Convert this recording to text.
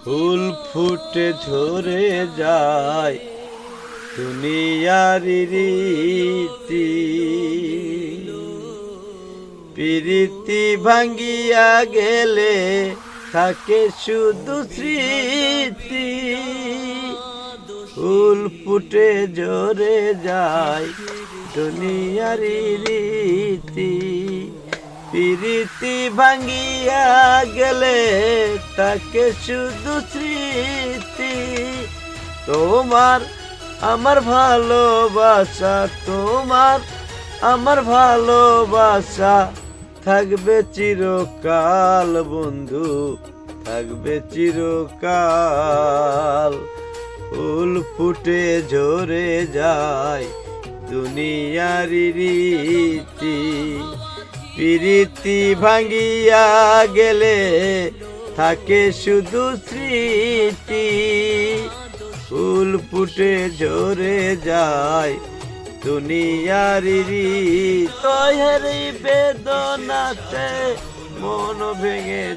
ফুল ফুটে ঝরে যায় দুনিয়ার রীতি, প্রীতি ভাঙ্গিয়া গেলে থাকে শুধু স্মৃতি। ফুল ফুটে ঝরে যায় দুনিয়ার রীতি, প্রীতি ভাঙ্গিয়া গেলে তাকে শুধু স্মৃতি। তোমার আমার ভালোবাসা, তোমার আমার ভালোবাসা থাকবে চিরকাল বন্ধু, থাকবে চিরকাল। ফুল ফুটে ঝরে যায় দুনিয়ার রীতি, প্রীতি ভাঙ্গিয়া গেলে থাকে শুধু স্মৃতি। ফুল ফুটে ঝরে যায় দুনিয়ার রীতি, বেদনাতে মন ভেঙে